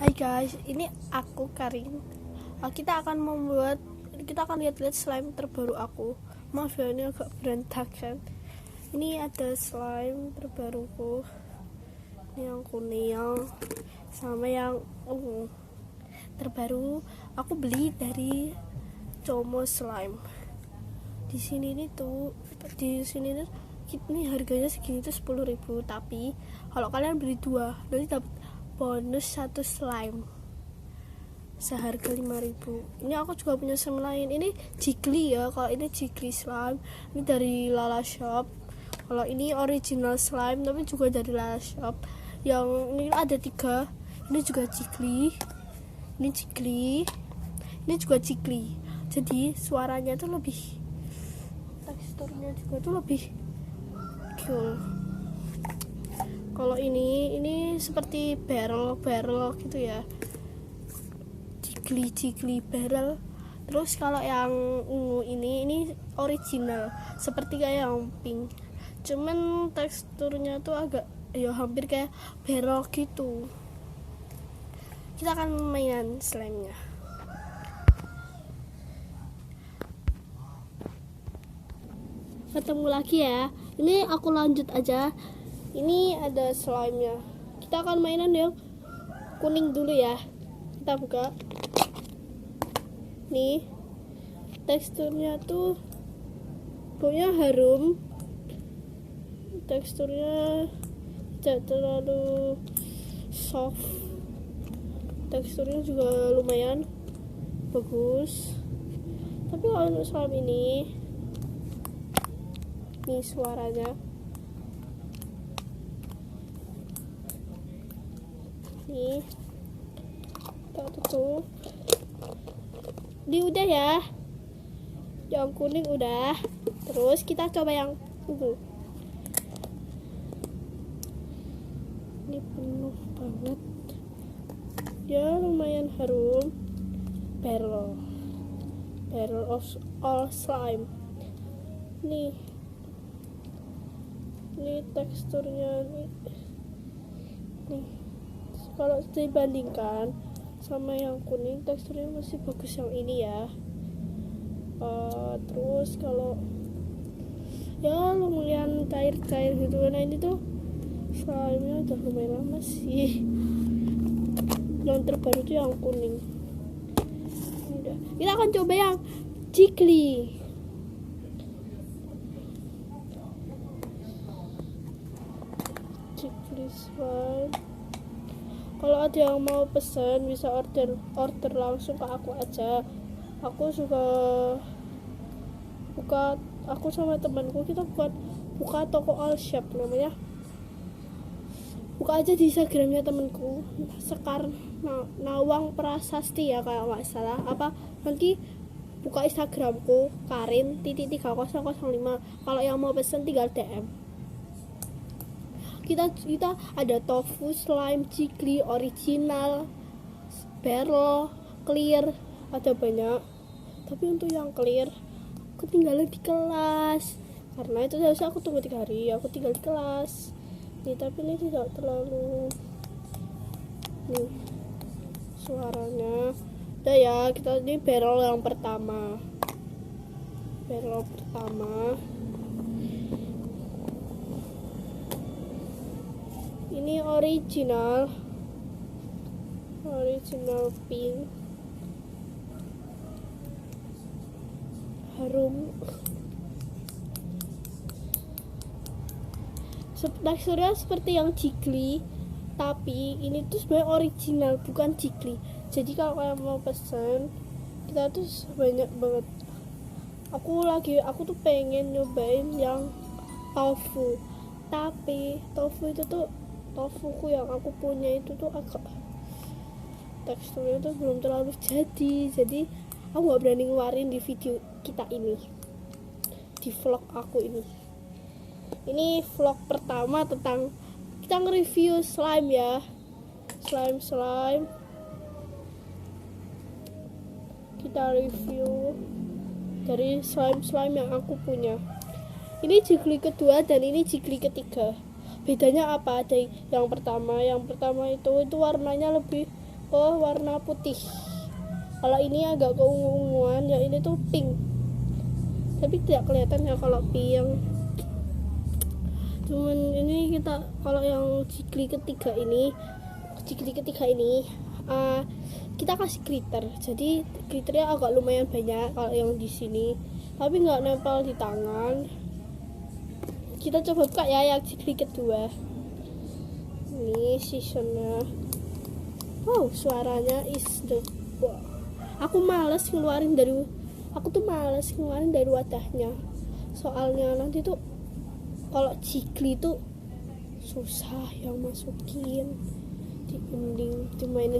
Hai guys, ini aku Karin. Kita akan lihat-lihat slime terbaru aku. Maaf ya, ini agak berantakan. Ini ada slime terbaruku. Ini yang kuning sama yang ungu. Terbaru aku beli dari Como Slime. Di sini ini harganya segini tuh 10.000, tapi kalau kalian beli 2 nanti dapat bonus 1 slime seharga 5.000. Ini aku juga punya slime lain, ini Jiggly ya. Kalau ini Jiggly slime, ini dari Lala Shop. Kalau ini original slime tapi juga dari Lala Shop. Yang ini ada 3, ini juga Jiggly, ini Jiggly, ini juga Jiggly. Jadi suaranya tuh lebih, teksturnya juga tuh lebih cool. Kalau ini seperti barrel gitu ya, Jiggly barrel. Terus kalau yang ungu ini original, seperti kayak yang pink, cuman teksturnya tuh agak ya hampir kayak barrel gitu. Kita akan mainan slime-nya. Ketemu lagi ya. Ini aku lanjut aja. Ini ada slime-nya. Kita akan mainan yang kuning dulu ya. Kita buka. Nih, teksturnya tuh pokoknya harum. Teksturnya tidak terlalu soft. Teksturnya juga lumayan bagus. Tapi kalau untuk slime ini suaranya nih, kita tutup. Ini udah ya, yang kuning udah. Terus kita coba yang ungu. Ini penuh banget, dia lumayan harum. Barrel of all slime. Nih teksturnya nih. Kalau dibandingkan sama yang kuning, teksturnya masih bagus yang ini ya. Terus kalau ya lumayan cair gitu. Nah ini tuh slime-nya udah lumayan lama sih. Yang terbaru tuh yang kuning. Udah. Kita akan coba yang Jiggly. Slime. Kalau ada yang mau pesen bisa order langsung ke aku aja. Aku sama temanku kita buka toko all shop namanya. Buka aja di Instagramnya temanku, Sekar Nawang Prasasti ya kalau nggak salah. Apa nanti buka Instagramku Karin_3005. Kalau yang mau pesen tinggal DM. Kita ada tofu slime, Jiggly original, barrel, clear, ada banyak. Tapi untuk yang clear aku tinggalin di kelas, karena itu harusnya aku tunggu 3 hari. Aku tinggal di kelas nih, tapi ini tidak terlalu nih suaranya. Udah ya, kita ini barrel pertama. Ini original pink, harum. Teksturnya seperti yang Jiggly, tapi ini tuh sebenarnya original bukan Jiggly. Jadi kalau kalian mau pesen, kita tuh banyak banget. Aku tuh pengen nyobain yang tofu, tapi tofuku yang aku punya itu tuh agak teksturnya tuh belum terlalu jadi aku nggak berani ngeluarin di video kita ini, di vlog aku ini vlog pertama tentang kita nge-review slime ya. Slime kita review dari slime yang aku punya. Ini Jiggly kedua dan ini Jiggly ketiga. Bedanya apa? Ada yang pertama itu warnanya lebih ke warna putih. Kalau ini agak keungu-unguan, yang ini tuh pink. Tapi tidak kelihatan ya kalau pink. Cuman ini kita kalau yang cikli ketiga ini kita kasih glitter. Jadi glitternya agak lumayan banyak kalau yang di sini, tapi nggak nempel di tangan. Kita coba buka ya yang cikli kedua. Ini seasonnya. Oh, suaranya is the wow. Aku tuh males ngeluarin dari wadahnya. Soalnya nanti tuh kalau cikli tuh susah yang masukin. Mending dimainin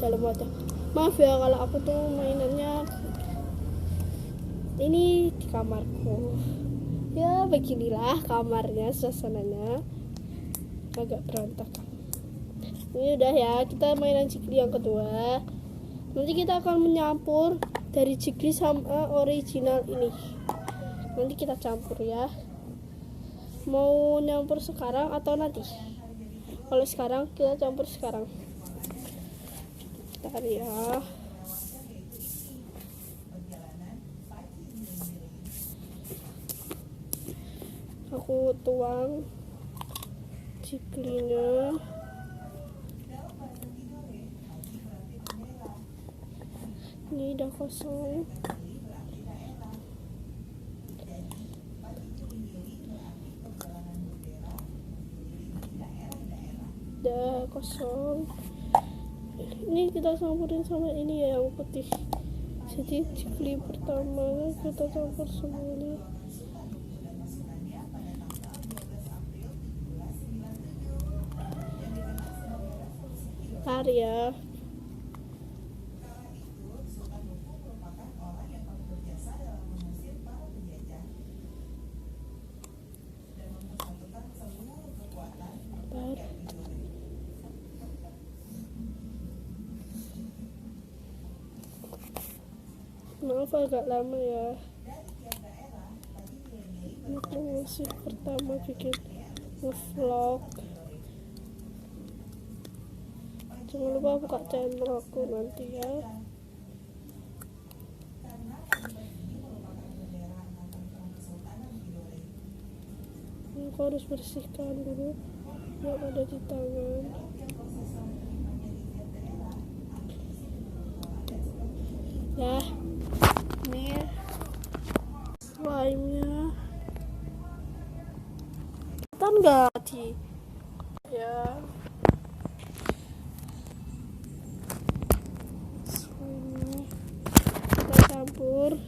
dalam wadah. Maaf ya kalau aku tuh mainannya ini di kamarku. Ya beginilah kamarnya, suasananya agak berantakan. Ini udah ya, kita mainan cikli yang kedua. Nanti kita akan menyampur dari cikli sama original ini. Nanti kita campur ya. Mau nyampur sekarang atau nanti? Kalau sekarang kita campur sekarang. Bentar ya. Aku tuang ciklinya. Ini udah kosong. Udah kosong. Ini kita campurin sama ini ya yang putih. Jadi cikli pertama kita campur semuanya. Bentar ya. Maaf agak lama ya. Aku masih pertama bikin vlog. Jangan lupa buka channel aku nanti ya. Aku harus bersihkan dulu yang ada di tangan. Ya, ini slime-nya. Kan nggak di ya. Slime-nya kita campur.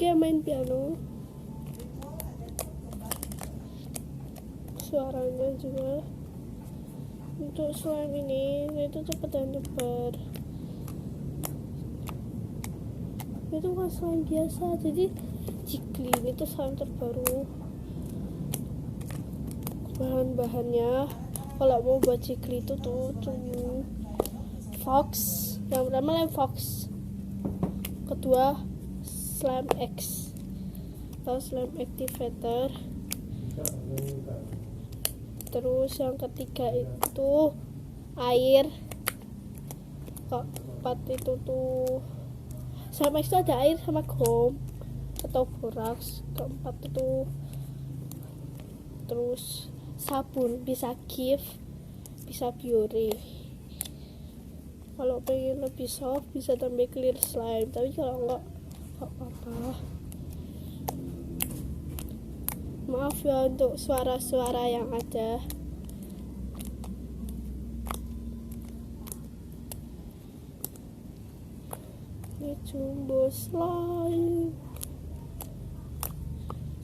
Jika main piano, suaranya juga untuk slime ini itu cepat dan nyebar. Itu kan slime biasa, jadi cikli ini tuh slime terbaru. Bahan-bahannya kalau mau buat cikli itu tuh Fox, yang pertama lem Fox, kedua slime X atau slime activator, terus yang ketiga itu air, keempat itu tuh slime X itu ada air sama gom atau borax, keempat itu terus sabun, bisa gift, bisa biore. Kalau pengen lebih soft bisa tambah clear slime, tapi kalau enggak apa-apa. Maaf ya untuk suara-suara yang ada. Ini jumbo slime,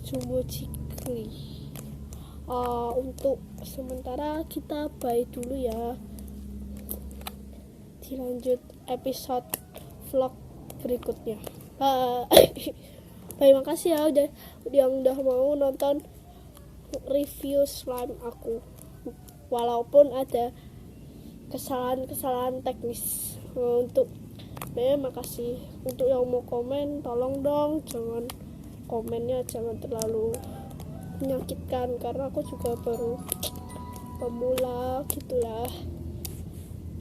jumbo cikli. Untuk sementara kita buy dulu ya. dilanjut episode vlog berikutnya. Terima kasih ya udah mau nonton review slime aku, walaupun ada kesalahan teknis. Untuk makasih. Untuk yang mau komen, tolong dong jangan komennya jangan terlalu menyakitkan, karena aku juga baru pemula gitulah.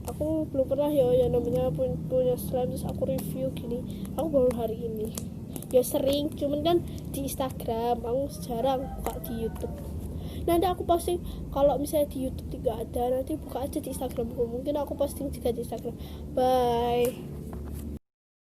Aku belum pernah ya namanya punya slime terus aku review gini. Aku baru hari ini. Ya sering, cuman kan di Instagram, aku jarang buka di YouTube. Nanti aku posting, kalau misalnya di YouTube tidak ada, nanti buka aja di Instagram. Mungkin aku posting juga di Instagram. Bye.